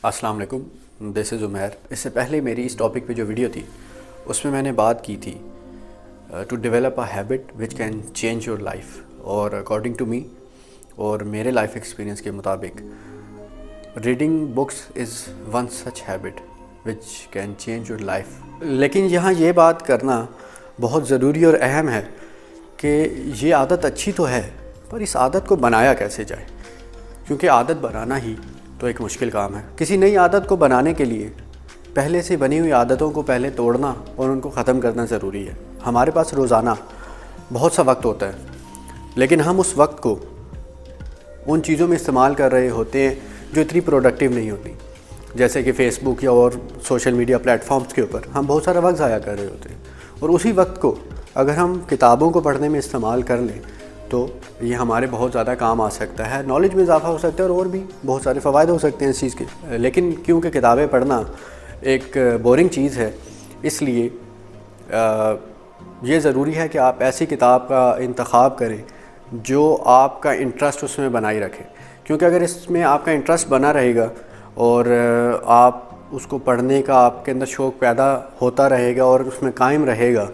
السلام علیکم، دس از عمیر۔ اس سے پہلے میری اس ٹاپک پہ جو ویڈیو تھی اس میں میں نے بات کی تھی to develop a habit which can change your life, اور اکارڈنگ ٹو می اور میرے لائف ایکسپیرینس کے مطابق reading books is one such habit which can change your life. لیکن یہاں یہ بات کرنا بہت ضروری اور اہم ہے کہ یہ عادت اچھی تو ہے، پر اس عادت کو بنایا کیسے جائے، کیونکہ عادت بنانا ہی تو ایک مشکل کام ہے۔ کسی نئی عادت کو بنانے کے لیے پہلے سے بنی ہوئی عادتوں کو پہلے توڑنا اور ان کو ختم کرنا ضروری ہے۔ ہمارے پاس روزانہ بہت سا وقت ہوتا ہے، لیکن ہم اس وقت کو ان چیزوں میں استعمال کر رہے ہوتے ہیں جو اتنی پروڈکٹیو نہیں ہوتی، جیسے کہ فیس بک یا اور سوشل میڈیا پلیٹ فارمز کے اوپر ہم بہت سارا وقت ضائع کر رہے ہوتے ہیں، اور اسی وقت کو اگر ہم کتابوں کو پڑھنے میں استعمال کر لیں تو یہ ہمارے بہت زیادہ کام آ سکتا ہے، نالج میں اضافہ ہو سکتا ہے اور بھی بہت سارے فوائد ہو سکتے ہیں اس چیز کے۔ لیکن کیونکہ کتابیں پڑھنا ایک بورنگ چیز ہے، اس لیے یہ ضروری ہے کہ آپ ایسی کتاب کا انتخاب کریں جو آپ کا انٹرسٹ اس میں بنائی رکھے، کیونکہ اگر اس میں آپ کا انٹرسٹ بنا رہے گا اور آپ اس کو پڑھنے کا آپ کے اندر شوق پیدا ہوتا رہے گا اور اس میں قائم رہے گا،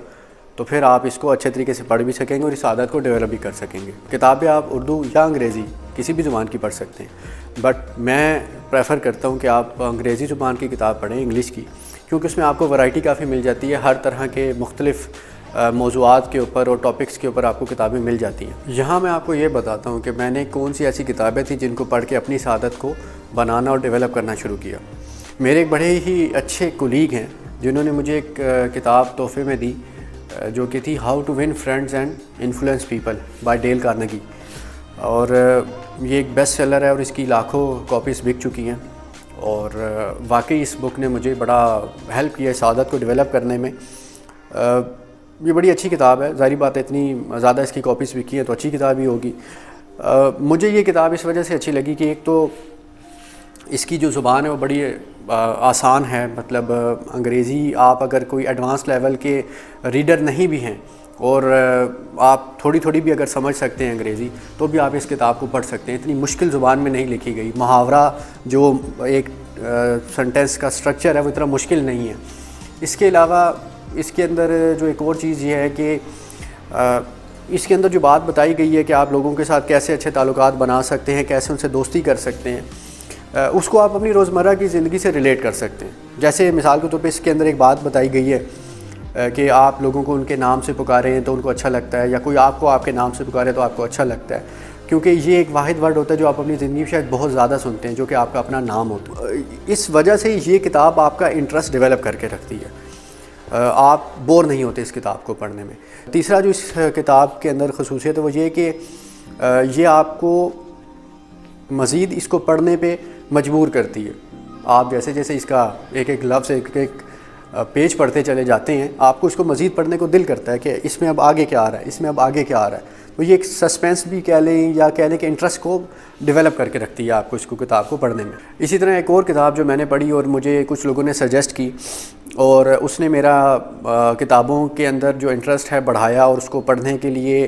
تو پھر آپ اس کو اچھے طریقے سے پڑھ بھی سکیں گے اور اس عادت کو ڈیولپ بھی کر سکیں گے۔ کتابیں آپ اردو یا انگریزی کسی بھی زبان کی پڑھ سکتے ہیں، بٹ میں پریفر کرتا ہوں کہ آپ انگریزی زبان کی کتاب پڑھیں، انگلش کی، کیونکہ اس میں آپ کو ورائٹی کافی مل جاتی ہے، ہر طرح کے مختلف موضوعات کے اوپر اور ٹاپکس کے اوپر آپ کو کتابیں مل جاتی ہیں۔ یہاں میں آپ کو یہ بتاتا ہوں کہ میں نے کون سی ایسی کتابیں تھیں جن کو پڑھ کے اپنی اس عادت کو بنانا اور ڈیولپ کرنا شروع کیا۔ میرے ایک بڑے ہی اچھے کولیگ ہیں جنہوں نے مجھے ایک کتاب تحفے میں دی جو کہ تھی how to win friends and influence people by Dale Carnegie, اور یہ ایک بیسٹ سیلر ہے اور اس کی لاکھوں کاپیز بک چکی ہیں، اور واقعی اس بک نے مجھے بڑا ہیلپ کیا اس عادت کو ڈیولپ کرنے میں۔ یہ بڑی اچھی کتاب ہے، ظاہری بات ہے اتنی زیادہ اس کی کاپیز بکی ہیں تو اچھی کتاب ہی ہوگی۔ مجھے یہ کتاب اس وجہ سے اچھی لگی کہ ایک تو اس کی جو زبان ہے وہ بڑی آسان ہے، مطلب انگریزی آپ اگر کوئی ایڈوانس لیول کے ریڈر نہیں بھی ہیں اور آپ تھوڑی تھوڑی بھی اگر سمجھ سکتے ہیں انگریزی تو بھی آپ اس کتاب کو پڑھ سکتے ہیں، اتنی مشکل زبان میں نہیں لکھی گئی، محاورہ جو ایک سنٹینس کا سٹرکچر ہے وہ اتنا مشکل نہیں ہے۔ اس کے علاوہ اس کے اندر جو ایک اور چیز یہ ہے کہ اس کے اندر جو بات بتائی گئی ہے کہ آپ لوگوں کے ساتھ کیسے اچھے تعلقات بنا سکتے ہیں، کیسے ان سے دوستی کر سکتے ہیں، اس کو آپ اپنی روزمرہ کی زندگی سے ریلیٹ کر سکتے ہیں۔ جیسے مثال کے طور پہ اس کے اندر ایک بات بتائی گئی ہے کہ آپ لوگوں کو ان کے نام سے پکاریں تو ان کو اچھا لگتا ہے، یا کوئی آپ کو آپ کے نام سے پکارے تو آپ کو اچھا لگتا ہے، کیونکہ یہ ایک واحد ورڈ ہوتا ہے جو آپ اپنی زندگی میں شاید بہت زیادہ سنتے ہیں، جو کہ آپ کا اپنا نام ہوتا ہے۔ اس وجہ سے یہ کتاب آپ کا انٹرسٹ ڈیولپ کر کے رکھتی ہے، آپ بور نہیں ہوتے اس کتاب کو پڑھنے میں۔ تیسرا جو اس کتاب کے اندر خصوصیت ہے وہ یہ کہ یہ آپ کو مزید اس کو پڑھنے پہ مجبور کرتی ہے۔ آپ جیسے جیسے اس کا ایک ایک لفظ ایک ایک پیج پڑھتے چلے جاتے ہیں، آپ کو اس کو مزید پڑھنے کو دل کرتا ہے کہ اس میں اب آگے کیا آ رہا ہے، اس میں اب آگے کیا آ رہا ہے۔ تو یہ ایک سسپینس بھی کہہ لیں یا کہہ لیں کہ انٹرسٹ کو ڈیولپ کر کے رکھتی ہے آپ کو اس کو کتاب کو پڑھنے میں۔ اسی طرح ایک اور کتاب جو میں نے پڑھی اور مجھے کچھ لوگوں نے سجیسٹ کی اور اس نے میرا کتابوں کے اندر جو انٹرسٹ ہے بڑھایا اور اس کو پڑھنے کے لیے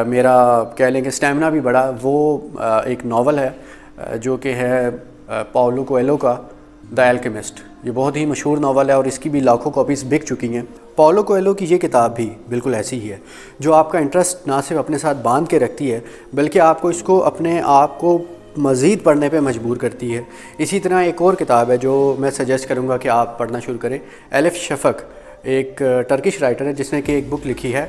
میرا کہہ لیں کہ اسٹیمنا بھی بڑھا، وہ ایک ناول ہے جو کہ ہے پاولو کویلو کا دی الکیمسٹ۔ یہ بہت ہی مشہور ناول ہے اور اس کی بھی لاکھوں کاپیز بک چکی ہیں۔ پاولو کویلو کی یہ کتاب بھی بالکل ایسی ہی ہے جو آپ کا انٹرسٹ نہ صرف اپنے ساتھ باندھ کے رکھتی ہے بلکہ آپ کو اس کو اپنے آپ کو مزید پڑھنے پہ مجبور کرتی ہے۔ اسی طرح ایک اور کتاب ہے جو میں سجیسٹ کروں گا کہ آپ پڑھنا شروع کریں، ایلف شفق، ایک ٹرکش رائٹر ہے جس نے کہ ایک بک لکھی ہے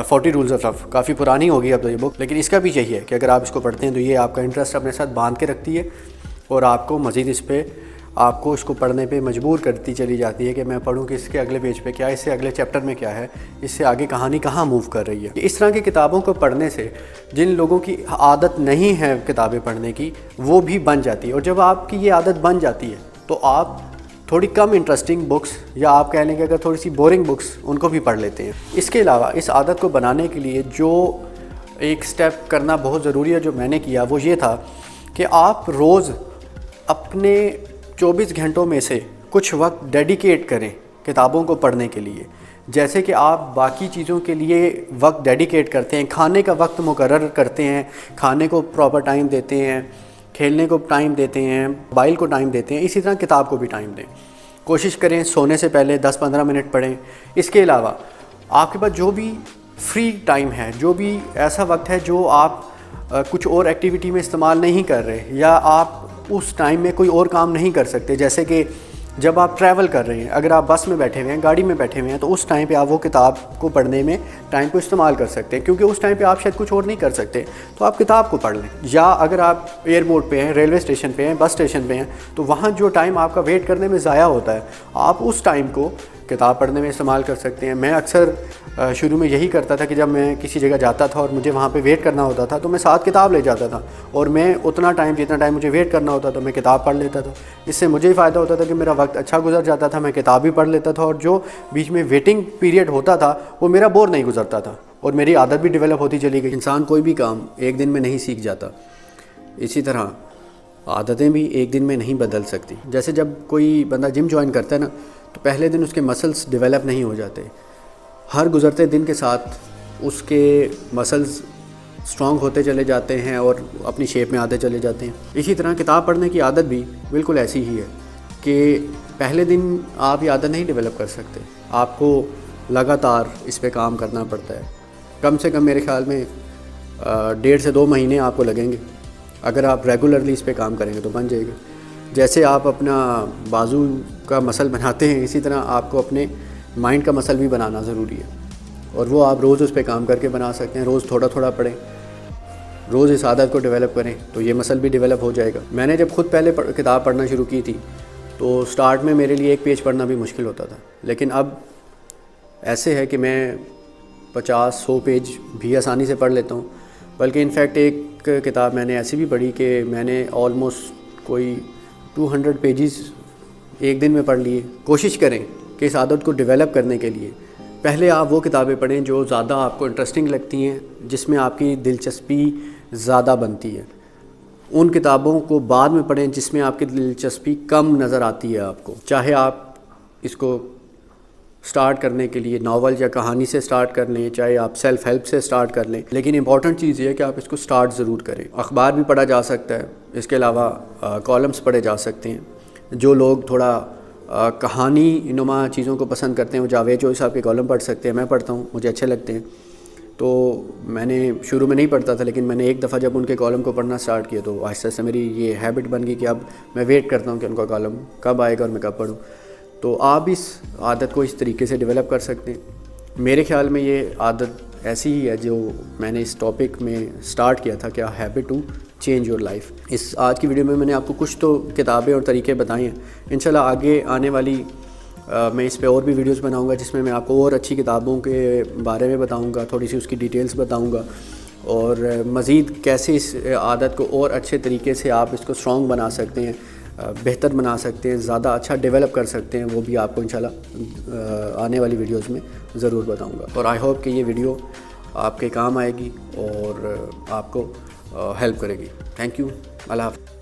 40 رولز آف لو۔ کافی پرانی ہوگی اب تو یہ بک، لیکن اس کا بھی یہی ہے کہ اگر آپ اس کو پڑھتے ہیں تو یہ آپ کا انٹرسٹ اپنے ساتھ باندھ کے رکھتی ہے اور آپ کو مزید اس پہ آپ کو اس کو پڑھنے پہ مجبور کرتی چلی جاتی ہے کہ میں پڑھوں کہ اس کے اگلے پیج پہ کیا ہے، اس سے اگلے چیپٹر میں کیا ہے، اس سے آگے کہانی کہاں موو کر رہی ہے۔ اس طرح کی کتابوں کو پڑھنے سے جن لوگوں کی عادت نہیں ہے کتابیں پڑھنے کی وہ بھی بن جاتی ہے، اور جب آپ کی یہ عادت بن جاتی ہے تو آپ تھوڑی کم انٹرسٹنگ بکس یا آپ کہہ لیں کہ اگر تھوڑی سی بورنگ بکس ان کو بھی پڑھ لیتے ہیں۔ اس کے علاوہ اس عادت کو بنانے کے لیے جو ایک سٹیپ کرنا بہت ضروری ہے جو میں نے کیا وہ یہ تھا کہ آپ روز اپنے 24 گھنٹوں میں سے کچھ وقت ڈیڈیکیٹ کریں کتابوں کو پڑھنے کے لیے، جیسے کہ آپ باقی چیزوں کے لیے وقت ڈیڈیکیٹ کرتے ہیں، کھانے کا وقت مقرر کرتے ہیں، کھانے کو پراپر ٹائم دیتے ہیں، کھیلنے کو ٹائم دیتے ہیں، موبائل کو ٹائم دیتے ہیں، اسی طرح کتاب کو بھی ٹائم دیں۔ کوشش کریں سونے سے پہلے 10-15 منٹ پڑھیں۔ اس کے علاوہ آپ کے پاس جو بھی فری ٹائم ہے، جو بھی ایسا وقت ہے جو آپ کچھ اور ایکٹیویٹی میں استعمال نہیں کر رہے، یا آپ اس ٹائم میں کوئی اور کام نہیں کر سکتے، جیسے کہ جب آپ ٹریول کر رہے ہیں، اگر آپ بس میں بیٹھے ہوئے ہیں، گاڑی میں بیٹھے ہوئے ہیں، تو اس ٹائم پہ آپ وہ کتاب کو پڑھنے میں ٹائم کو استعمال کر سکتے ہیں، کیونکہ اس ٹائم پہ آپ شاید کچھ اور نہیں کر سکتے، تو آپ کتاب کو پڑھ لیں۔ یا اگر آپ ایئرپورٹ پہ ہیں، ریلوے اسٹیشن پہ ہیں، بس اسٹیشن پہ ہیں، تو وہاں جو ٹائم آپ کا ویٹ کرنے میں ضائع ہوتا ہے، آپ اس ٹائم کو کتاب پڑھنے میں استعمال کر سکتے ہیں۔ میں اکثر شروع میں یہی کرتا تھا کہ جب میں کسی جگہ جاتا تھا اور مجھے وہاں پہ ویٹ کرنا ہوتا تھا تو میں ساتھ کتاب لے جاتا تھا، اور میں اتنا ٹائم جتنا ٹائم مجھے ویٹ کرنا ہوتا تھا میں کتاب پڑھ لیتا تھا۔ اس سے مجھے ہی فائدہ ہوتا تھا کہ میرا وقت اچھا گزر جاتا تھا، میں کتاب بھی پڑھ لیتا تھا، اور جو بیچ میں ویٹنگ پیریڈ ہوتا تھا وہ میرا بور نہیں گزرتا تھا، اور میری عادت بھی ڈیولپ ہوتی چلی گئی۔ انسان کوئی بھی کام ایک دن میں نہیں سیکھ جاتا، اسی طرح عادتیں بھی ایک دن میں نہیں بدل سکتی۔ جیسے جب کوئی بندہ جم جوائن کرتا ہے نا، تو پہلے دن اس کے مسلز ڈیولپ نہیں ہو جاتے، ہر گزرتے دن کے ساتھ اس کے مسلز اسٹرانگ ہوتے چلے جاتے ہیں اور اپنی شیپ میں آتے چلے جاتے ہیں۔ اسی طرح کتاب پڑھنے کی عادت بھی بالکل ایسی ہی ہے کہ پہلے دن آپ یہ عادت نہیں ڈیولپ کر سکتے، آپ کو لگاتار اس پہ کام کرنا پڑتا ہے۔ کم سے کم میرے خیال میں 1.5 سے 2 مہینے آپ کو لگیں گے۔ اگر آپ ریگولرلی اس پہ کام کریں گے تو بن جائے گا۔ جیسے آپ اپنا بازو کا مسل بناتے ہیں، اسی طرح آپ کو اپنے مائنڈ کا مسل بھی بنانا ضروری ہے، اور وہ آپ روز اس پہ کام کر کے بنا سکتے ہیں۔ روز تھوڑا تھوڑا پڑھیں، روز اس عادت کو ڈیولپ کریں تو یہ مسل بھی ڈیولپ ہو جائے گا۔ میں نے جب خود پہلے کتاب پڑھنا شروع کی تھی تو سٹارٹ میں میرے لیے 1 پیج پڑھنا بھی مشکل ہوتا تھا، لیکن اب ایسے ہے کہ میں 50-100 پیج بھی آسانی سے پڑھ لیتا ہوں۔ بلکہ انفیکٹ ایک کتاب میں نے ایسی بھی پڑھی کہ میں نے آلموسٹ کوئی 200 پیجز ایک دن میں پڑھ لیے۔ کوشش کریں کہ اس عادت کو ڈیولپ کرنے کے لیے پہلے آپ وہ کتابیں پڑھیں جو زیادہ آپ کو انٹرسٹنگ لگتی ہیں، جس میں آپ کی دلچسپی زیادہ بنتی ہے۔ ان کتابوں کو بعد میں پڑھیں جس میں آپ کی دلچسپی کم نظر آتی ہے آپ کو، چاہے آپ اس کو سٹارٹ کرنے کے لیے ناول یا کہانی سے سٹارٹ کر لیں، چاہے آپ سیلف ہیلپ سے سٹارٹ کر لیں، لیکن امپورٹنٹ چیز یہ ہے کہ آپ اس کو سٹارٹ ضرور کریں۔ اخبار بھی پڑھا جا سکتا ہے، اس کے علاوہ کالمز پڑھے جا سکتے ہیں۔ جو لوگ تھوڑا کہانی نما چیزوں کو پسند کرتے ہیں وہ جاوید چوئی صاحب کے کالم پڑھ سکتے ہیں، میں پڑھتا ہوں، مجھے اچھے لگتے ہیں۔ تو میں نے شروع میں نہیں پڑھتا تھا، لیکن میں نے ایک دفعہ جب ان کے کالم کو پڑھنا سٹارٹ کیا تو آہستہ سے میری یہ ہیبٹ بن گئی کہ اب میں ویٹ کرتا ہوں کہ ان کا کالم کب آئے گا اور میں کب پڑھوں۔ تو آپ اس عادت کو اس طریقے سے ڈیولپ کر سکتے ہیں۔ میرے خیال میں یہ عادت ایسی ہی ہے جو میں نے اس ٹاپک میں سٹارٹ کیا تھا، کیا habit to change your life. اس آج کی ویڈیو میں نے آپ کو کچھ تو کتابیں اور طریقے بتائے ہیں۔ انشاءاللہ آگے آنے والی میں اس پہ اور بھی ویڈیوز بناؤں گا جس میں آپ کو اور اچھی کتابوں کے بارے میں بتاؤں گا، تھوڑی سی اس کی ڈیٹیلز بتاؤں گا، اور مزید کیسے اس عادت کو اور اچھے طریقے سے آپ اس کو اسٹرانگ بنا سکتے ہیں، بہتر بنا سکتے ہیں، زیادہ اچھا ڈیولپ کر سکتے ہیں، وہ بھی آپ کو انشاءاللہ آنے والی ویڈیوز میں ضرور بتاؤں گا۔ اور آئی ہوپ کہ یہ ویڈیو آپ کے کام آئے گی اور آپ کو ہیلپ کرے گی۔ تھینک یو، اللہ حافظ۔